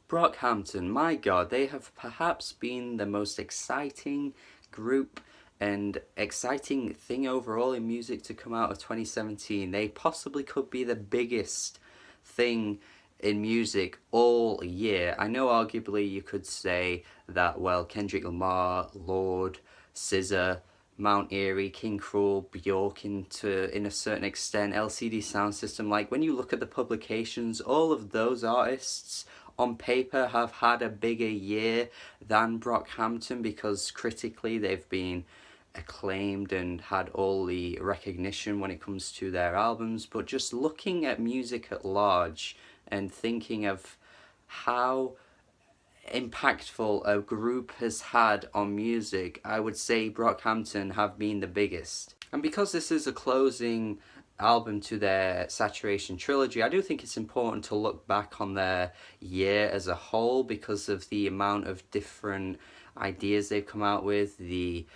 Brockhampton, my god, they have perhaps been the most exciting group and exciting thing overall in music to come out of 2017. They possibly could be the biggest thing in music all year. I know arguably you could say that, well, Kendrick Lamar, Lord, SZA, Mount Erie, King Cruel, Bjork in a certain extent, LCD Sound System. Like, when you look at the publications, all of those artists on paper have had a bigger year than Brockhampton because critically they've been acclaimed and had all the recognition when it comes to their albums. But just looking at music at large and thinking of how impactful a group has had on music, I would say Brockhampton have been the biggest. And because this is a closing album to their Saturation trilogy, I do think it's important to look back on their year as a whole because of the amount of different ideas they've come out with, the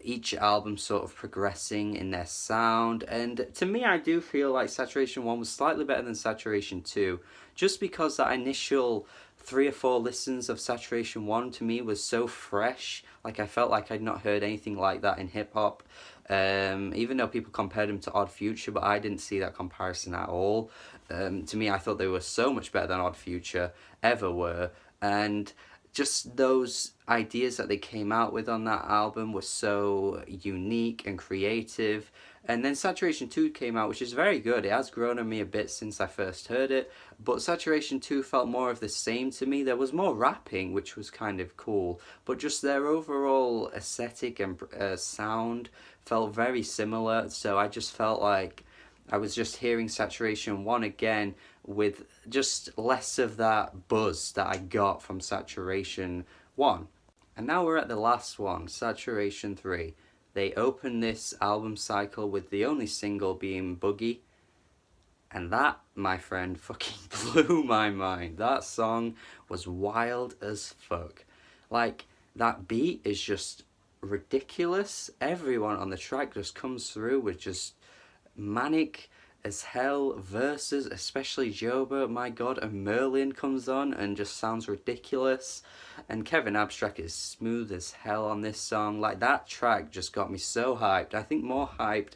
each album sort of progressing in their sound. And to me, I do feel like Saturation 1 was slightly better than Saturation 2, just because that initial 3 or 4 listens of Saturation 1 to me was so fresh. Like, I felt like I'd not heard anything like that in hip-hop. Even though people compared him to Odd Future, but I didn't see that comparison at all. To me, I thought they were so much better than Odd Future ever were. And just those ideas that they came out with on that album were so unique and creative. And then Saturation 2 came out, which is very good. It has grown on me a bit since I first heard it, but Saturation 2 felt more of the same to me. There was more rapping, which was kind of cool, but just their overall aesthetic and sound felt very similar, so I just felt like I was just hearing Saturation 1 again with just less of that buzz that I got from Saturation 1. And now we're at the last one, Saturation 3. They opened this album cycle with the only single being Boogie, and that, my friend, fucking blew my mind. That song was wild as fuck. Like, that beat is just ridiculous. Everyone on the track just comes through with just manic as hell verses, especially Joba, my god, and Merlin comes on and just sounds ridiculous, and Kevin Abstract is smooth as hell on this song. Like, that track just got me so hyped. I think more hyped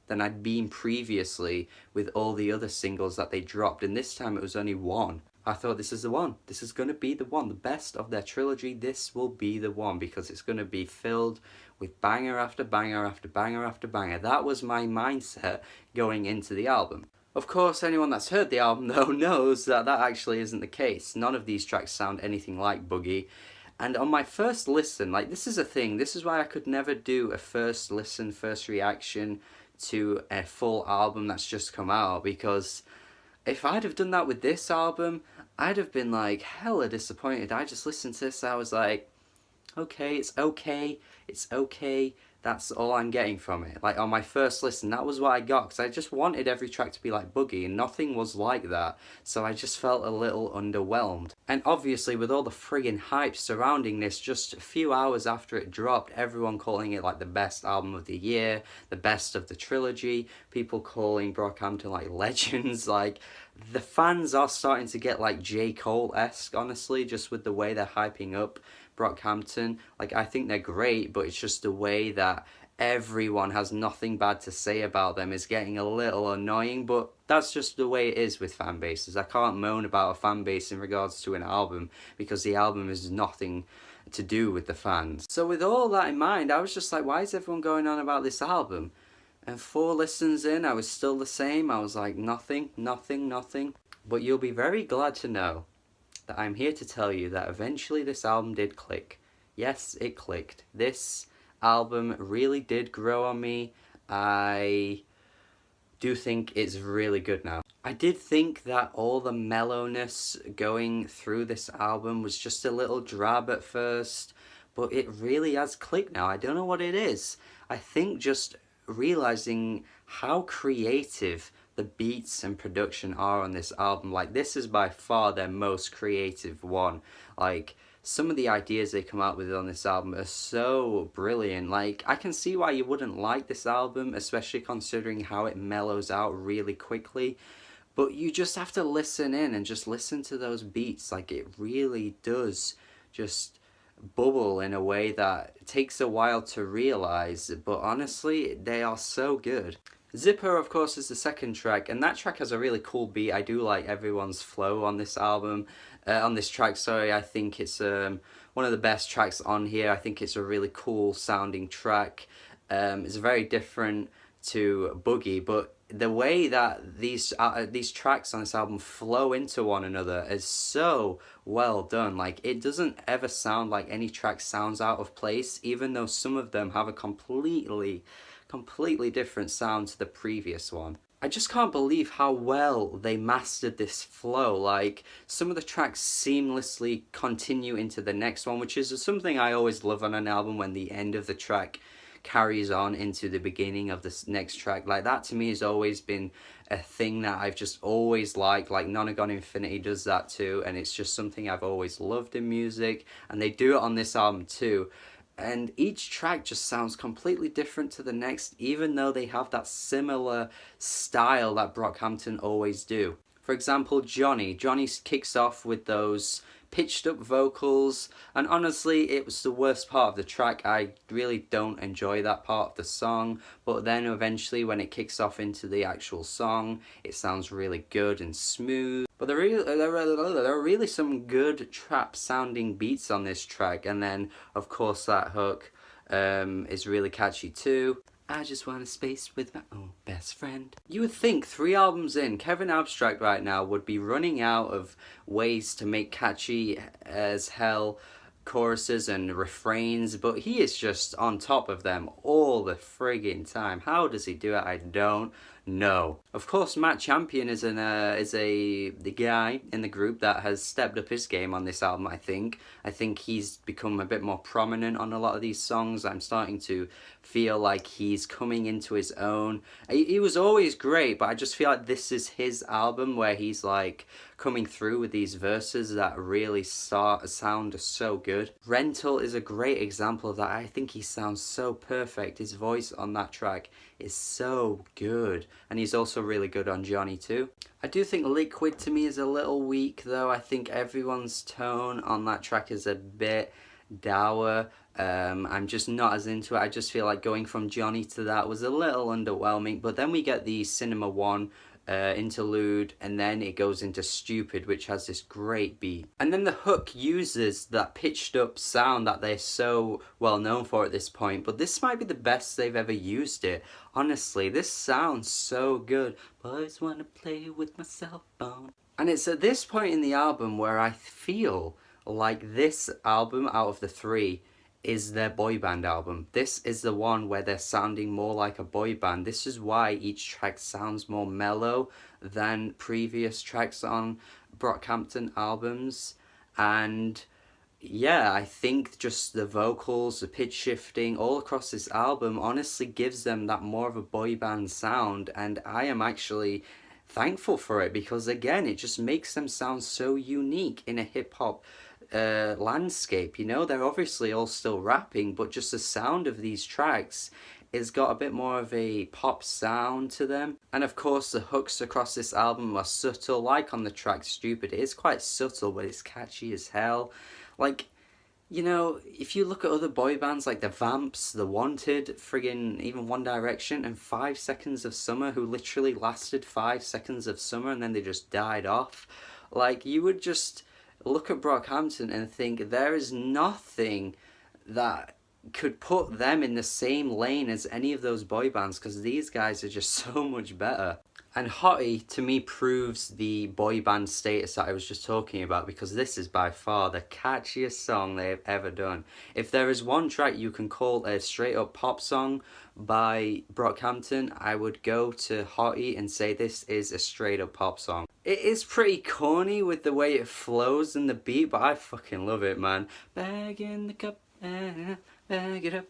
than I'd been previously with all the other singles that they dropped, and this time it was only one. I thought, this is the one. This is going to be the one. The best of their trilogy, this will be the one, because it's going to be filled with banger after banger after banger after banger. That was my mindset going into the album. Of course, anyone that's heard the album, though, knows that that actually isn't the case. None of these tracks sound anything like Boogie. And on my first listen, like, this is a thing. This is why I could never do a first listen, first reaction to a full album that's just come out, because if I'd have done that with this album, I'd have been like hella disappointed. I just listened to this, I was like, okay, it's okay, it's okay. That's all I'm getting from it. Like, on my first listen, that was what I got, because I just wanted every track to be like Boogie, and nothing was like that. So I just felt a little underwhelmed. And obviously, with all the friggin' hype surrounding this, just a few hours after it dropped, everyone calling it like the best album of the year, the best of the trilogy, people calling Brockhampton like legends. Like, the fans are starting to get like J. Cole-esque, honestly, just with the way they're hyping up Brockhampton. Like, I think they're great, but it's just the way that everyone has nothing bad to say about them is getting a little annoying, but that's just the way it is with fan bases. I can't moan about a fan base in regards to an album, because the album is nothing to do with the fans. So with all that in mind, I was just like, why is everyone going on about this album? And 4 listens in, I was still the same. I was like, nothing, nothing, nothing. But you'll be very glad to know that I'm here to tell you that eventually this album did click. Yes, it clicked. This album really did grow on me. I do think it's really good now. I did think that all the mellowness going through this album was just a little drab at first, but it really has clicked now. I don't know what it is. I think just realizing how creative the beats and production are on this album. Like, this is by far their most creative one. Like, some of the ideas they come out with on this album are so brilliant. Like, I can see why you wouldn't like this album, especially considering how it mellows out really quickly. But you just have to listen in and just listen to those beats. Like, it really does just bubble in a way that takes a while to realize, but honestly, they are so good. Zipper, of course, is the second track, and that track has a really cool beat. I do like everyone's flow on this album, on this track, sorry. I think it's one of the best tracks on here. I think it's a really cool sounding track. It's very different to Boogie, but the way that these tracks on this album flow into one another is so well done. Like, it doesn't ever sound like any track sounds out of place, even though some of them have a completely different sound to the previous one. I just can't believe how well they mastered this flow. Like, some of the tracks seamlessly continue into the next one, which is something I always love on an album, when the end of the track carries on into the beginning of this next track. Like, that to me has always been a thing that I've just always liked. Like, Nonagon Infinity does that too, and it's just something I've always loved in music, and they do it on this album too. And each track just sounds completely different to the next, even though they have that similar style that Brockhampton always do. For example, Johnny kicks off with those pitched up vocals, and honestly, it was the worst part of the track. I really don't enjoy that part of the song, but then eventually when it kicks off into the actual song, it sounds really good and smooth. But there are really some good trap sounding beats on this track, and then of course that hook is really catchy too. I just want a space with my own best friend. You would think 3 albums in, Kevin Abstract right now would be running out of ways to make catchy as hell choruses and refrains, but he is just on top of them all the friggin' time. How does he do it? I don't know. Of course, Matt Champion is the guy in the group that has stepped up his game on this album. I think he's become a bit more prominent on a lot of these songs. I'm starting to feel like he's coming into his own. He was always great, but I just feel like this is his album where he's like coming through with these verses that really sound so good. Rental is a great example of that. I think he sounds so perfect. His voice on that track is so good, and he's also really good on Johnny too. I do think Liquid to me is a little weak though. I think everyone's tone on that track is a bit dour. I'm just not as into it. I just feel like going from Johnny to that was a little underwhelming, but then we get the Cinema One interlude, and then it goes into Stupid, which has this great beat, and then the hook uses that pitched up sound that they're so well known for at this point, but this might be the best they've ever used it. Honestly, this sounds so good. Boys wanna play with my cell phone. And it's at this point in the album where I feel like this album out of the 3 is their boy band album. This is the one where they're sounding more like a boy band. This is why each track sounds more mellow than previous tracks on Brockhampton albums. And yeah, I think just the vocals, the pitch shifting all across this album honestly gives them that more of a boy band sound, and I am actually thankful for it, because again, it just makes them sound so unique in a hip-hop landscape. You know, they're obviously all still rapping, but just the sound of these tracks has got a bit more of a pop sound to them. And of course the hooks across this album are subtle, like on the track Stupid. It is quite subtle, but it's catchy as hell. Like, you know, if you look at other boy bands like the Vamps, the Wanted, friggin' even One Direction, and 5 Seconds of Summer, who literally lasted 5 seconds of summer and then they just died off, like, you would just look at Brockhampton and think there is nothing that could put them in the same lane as any of those boy bands, because these guys are just so much better. And Hottie, to me, proves the boy band status that I was just talking about, because this is by far the catchiest song they've ever done. If there is one track you can call a straight up pop song by Brockhampton, I would go to Hottie and say this is a straight up pop song. It is pretty corny with the way it flows and the beat, but I fucking love it, man. Bag in the cup, bag it up.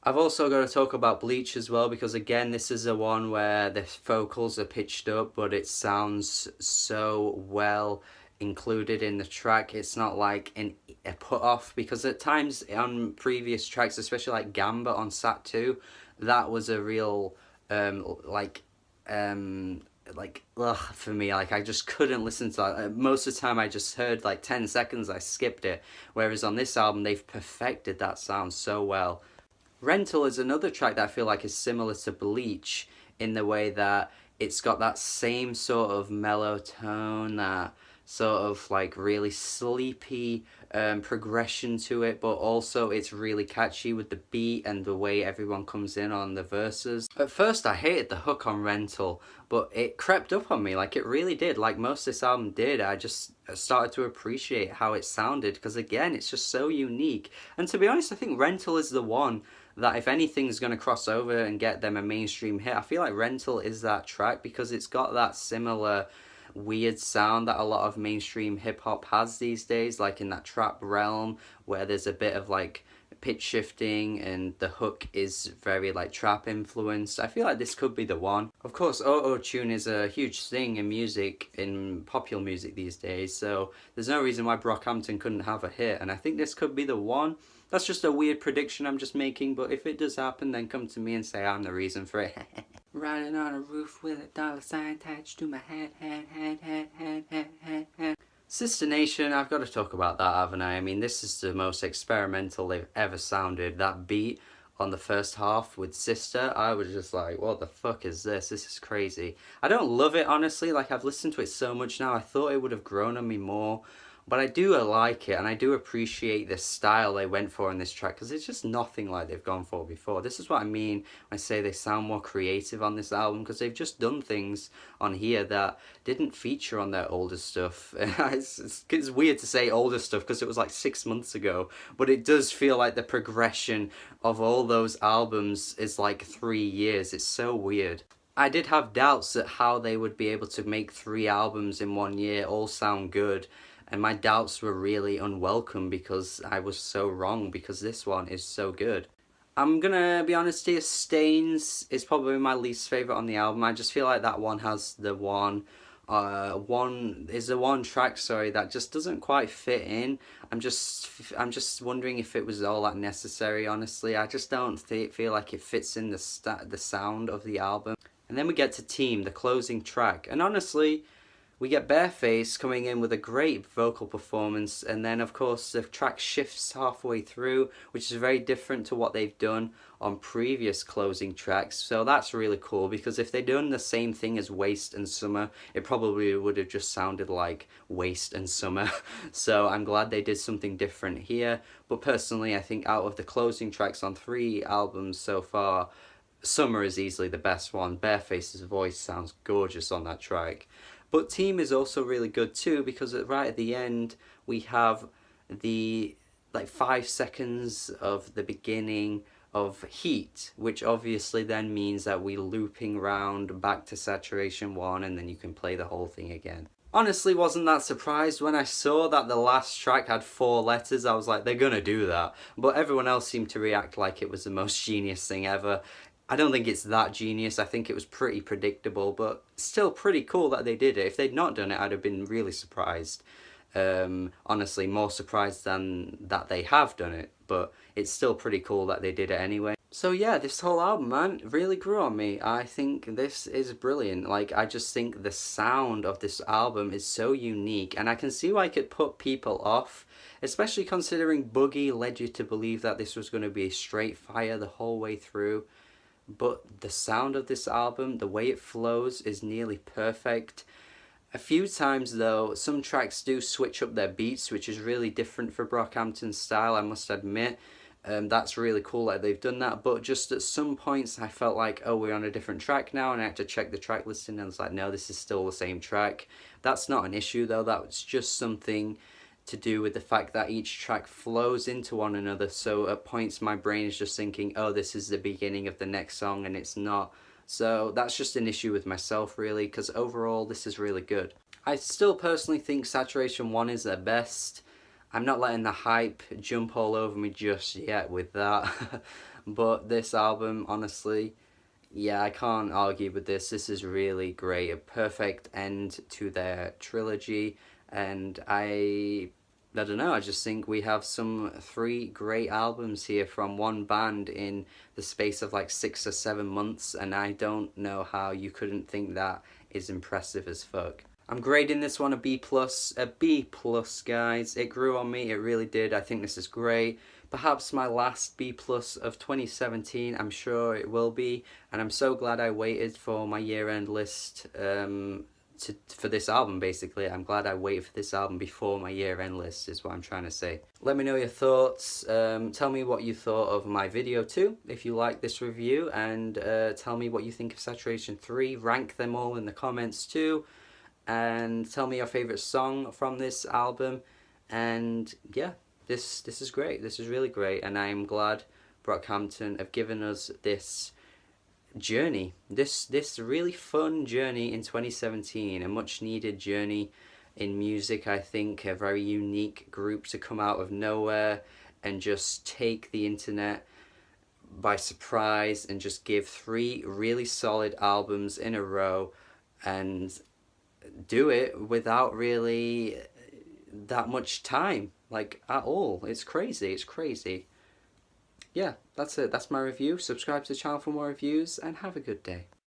I've also got to talk about Bleach as well, because again, this is a one where the vocals are pitched up, but it sounds so well included in the track. It's not like a put off, because at times on previous tracks, especially like Gamba on Sat 2, that was a real like ugh, for me, like I just couldn't listen to that. Most of the time I just heard like 10 seconds, I skipped it, whereas on this album they've perfected that sound so well. Rental is another track that I feel like is similar to Bleach in the way that it's got that same sort of mellow tone, that sort of like really sleepy progression to it, but also it's really catchy with the beat and the way everyone comes in on the verses. At first I hated the hook on Rental, but it crept up on me, like it really did, like most of this album did. I just started to appreciate how it sounded, because again, it's just so unique. And to be honest, I think Rental is the one that if anything's going to cross over and get them a mainstream hit, I feel like Rental is that track, because it's got that similar weird sound that a lot of mainstream hip hop has these days, like in that trap realm where there's a bit of like pitch shifting and the hook is very like trap influenced. I feel like this could be the one. Of course, auto-tune is a huge thing in music, in popular music these days, so there's no reason why Brockhampton couldn't have a hit, and I think this could be the one. That's just a weird prediction I'm just making, but if it does happen, then come to me and say I'm the reason for it. Riding on a roof with a dollar sign attached to my head. Sister Nation, I've got to talk about that, haven't I? I mean, this is the most experimental they've ever sounded. That beat on the first half with Sister, I was just like, what the fuck is this? This is crazy. I don't love it, honestly. Like, I've listened to it so much now, I thought it would have grown on me more. But I do like it, and I do appreciate the style they went for in this track, because it's just nothing like they've gone for before. This is what I mean when I say they sound more creative on this album, because they've just done things on here that didn't feature on their older stuff. It's weird to say older stuff, because it was like 6 months ago, but it does feel like the progression of all those albums is like 3 years. It's so weird. I did have doubts at how they would be able to make 3 albums in 1 year all sound good. And my doubts were really unwelcome, because I was so wrong, because this one is so good. I'm gonna be honest here, Stains is probably my least favourite on the album. I just feel like that one has the one track, sorry, that just doesn't quite fit in. I'm just wondering if it was all that necessary, honestly. I just don't feel like it fits in the sound of the album. And then we get to Team, the closing track, and honestly, we get Bareface coming in with a great vocal performance, and then of course the track shifts halfway through, which is very different to what they've done on previous closing tracks. So that's really cool, because if they'd done the same thing as Waste and Summer, it probably would have just sounded like Waste and Summer. So I'm glad they did something different here. But personally, I think out of the closing tracks on 3 albums so far, Summer is easily the best one. Bareface's voice sounds gorgeous on that track. But Team is also really good too, because right at the end we have the like 5 seconds of the beginning of Heat, which obviously then means that we're looping round back to Saturation 1, and then you can play the whole thing again. Honestly, wasn't that surprised when I saw that the last track had 4 letters. I was like, they're gonna do that. But everyone else seemed to react like it was the most genius thing ever. I don't think it's that genius. I think it was pretty predictable, but still pretty cool that they did it. If they'd not done it, I'd have been really surprised. Honestly, more surprised than that they have done it, but it's still pretty cool that they did it anyway. So yeah, this whole album, man, really grew on me. I think this is brilliant. Like, I just think the sound of this album is so unique, and I can see why it could put people off, especially considering Boogie led you to believe that this was going to be straight fire the whole way through. But the sound of this album, the way it flows, is nearly perfect. A few times though, some tracks do switch up their beats, which is really different for Brockhampton's style, I must admit. That's really cool that they've done that, but just at some points I felt like, oh, we're on a different track now, and I had to check the track listing, and I was like, no, this is still the same track. That's not an issue though, that's just something to do with the fact that each track flows into one another, so at points my brain is just thinking, oh, this is the beginning of the next song, and it's not. So that's just an issue with myself really, because overall this is really good. I still personally think Saturation 1 is their best. I'm not letting the hype jump all over me just yet with that. But this album, honestly, yeah, I can't argue with this. This is really great, a perfect end to their trilogy, and I I don't know, I just think we have some three great albums here from one band in the space of like 6 or 7 months, and I don't know how you couldn't think that is impressive as fuck. I'm grading this one a B plus, guys. It grew on me, it really did. I think this is great. Perhaps my last B plus of 2017, I'm sure it will be, and I'm so glad I waited for my year-end list for this album. Basically, I'm glad I waited for this album before my year-end list is what I'm trying to say. Let me know your thoughts. Tell me what you thought of my video too, if you like this review, and tell me what you think of Saturation 3. Rank them all in the comments too, and tell me your favourite song from this album. And yeah, this is great. This is really great, and I'm glad Brockhampton have given us this journey, this really fun journey in 2017, a much needed journey in music. I think a very unique group to come out of nowhere and just take the internet by surprise and just give 3 really solid albums in a row and do it without really that much time, like, at all. It's crazy. Yeah, that's it. That's my review. Subscribe to the channel for more reviews, and have a good day.